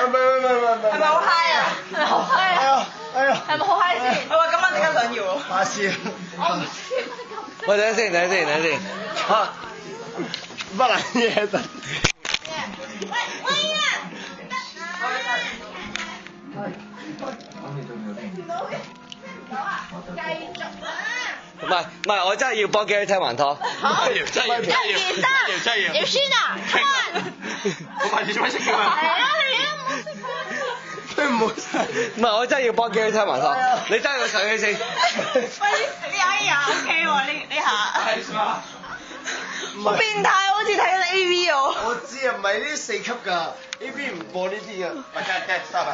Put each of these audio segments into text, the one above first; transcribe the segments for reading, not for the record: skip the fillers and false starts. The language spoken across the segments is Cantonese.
係咪好 high 啊？係咪好 high 啊？係咪好 high 先？我話今晚即刻想要。發燒。我唔知。喂，等先。嚇！乜撚嘢真？喂啊！繼續啊！唔係，我真係要幫 Gary 踢環拖。好，一二三，要先啊 ，come on！我發現做咩識嘅嘛？係啊，你都冇識啊！唔係，我真係要幫 Gary 踢環拖。你揸佢上去先。喂，哎呀 ，OK 喎，呢下。係嘛？好變態，好似睇緊 AV 喎。我知啊，唔係呢啲4級㗎，AV 唔播呢啲㗎。喂，得，三百。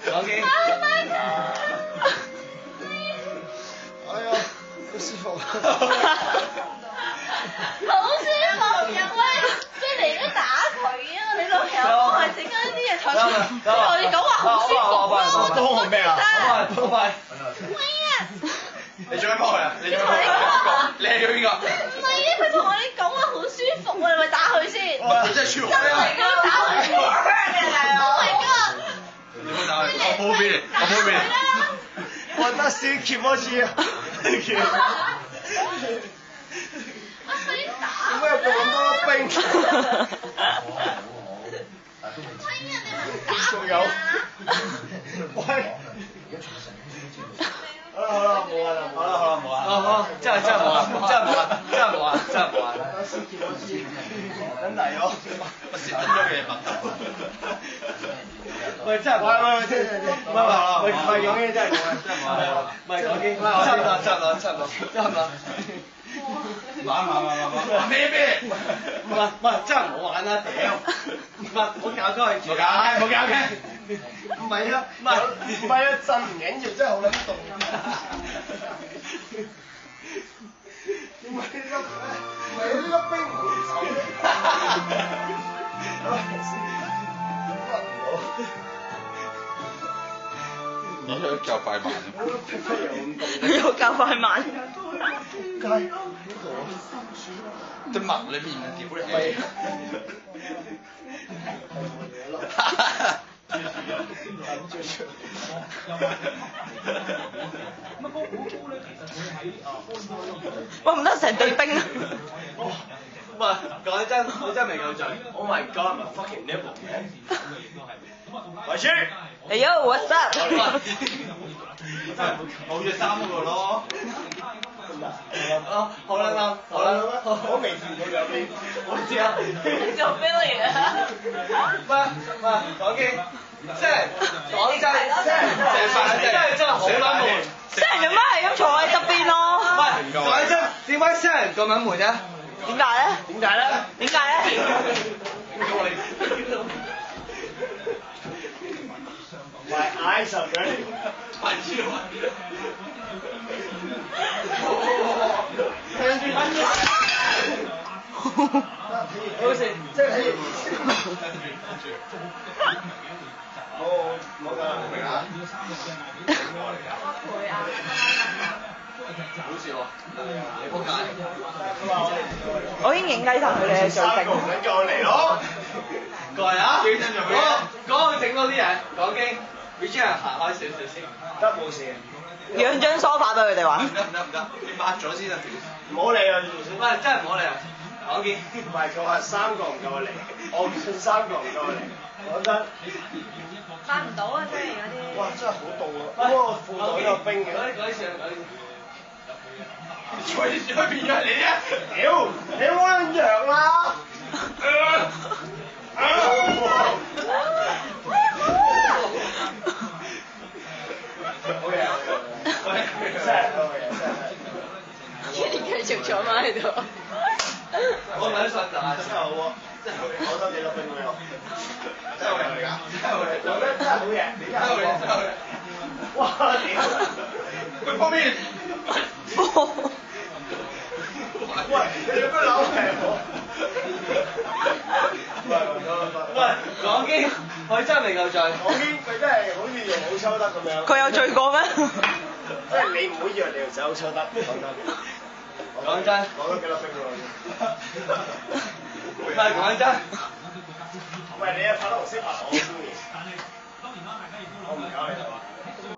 講機。哎呀，好舒服。好舒服呀！喂，即係你都打佢啊！你女朋友幫佢整緊啲嘢坐住，我哋講話好舒服咯。幫我咩啊？好快。喂啊！你做咩幫佢啊？你做咩你幫佢？你係邊個？唔係啊！佢同我哋講話好舒服喎，你咪打佢先。真係舒服。真係㗎，打佢先。Oh my god！你冇打佢，我鋪俾你。我得少揭多次啊！揭。點解有咁多冰？仲有。喂。好啦，冇啊。真係冇啊！等嚟咗，我蝕咗嘅物。喂，真係冇啊！喂，唔係講嘢，真係冇啊！唔係講機，差唔多。玩咩？唔係，真係唔好玩啦！屌，唔係，我搞鳩佢住。冇搞嘅。唔係啊，震唔緊要，真係好撚凍。點解呢粒冰唔會走嘅？你都夠快慢啊！又夠快慢。點解？隻襪裏面屌你！哇！唔得，成地冰啊！唔係，講真，我真係未夠醉。Oh my god！my fucking nipple！維書。哎呦，what's up？冇著衫嗰個咯。好啦，我未見過兩邊，我知啊。做 Billy 啊？喂，講機，真係講真係好撚悶。即係做乜係咁坐喺側邊咯？喂，講真，點解新人咁撚悶啫？點解咧？My eyes are burning。好似即係睇冇㗎，明啊？好笑喎！你仆街！我已經影低曬佢哋嘅最勁。咪叫我嚟咯！過嚟啊！講去整多啲嘢，講經，你專人行開少少先。得冇事。養張梳化俾佢哋玩。唔得，你抹咗先啊！唔好理啊！喂，真係唔好理啊！講經。唔係佢話3個唔夠我嚟，我唔信3個唔夠我嚟。講真。買唔到啊！真係嗰啲。哇！真係好凍啊！哇！我褲袋都有冰嘅。嗰啲事。隨便咗你啊！屌！你冇撚樣啦！好嘢！真係好嘢！繼續坐埋喺度。我唔信就係真係好喎！真係好嘢！攞多幾粒冰俾我。真係好嘢嚟㗎！我覺得真係好嘢！真係好嘢！哇！屌！喂，方面。喂，你做咩扭嚟我？喂，講經，我真係未夠醉。講經佢真係好似用好抽得咁樣。佢有醉過咩？即係你唔好以為你條手好抽得，講真。講真。攞多幾粒冰俾我。唔係講真，喂，你拍得好識拍，我好中意。我唔搞你。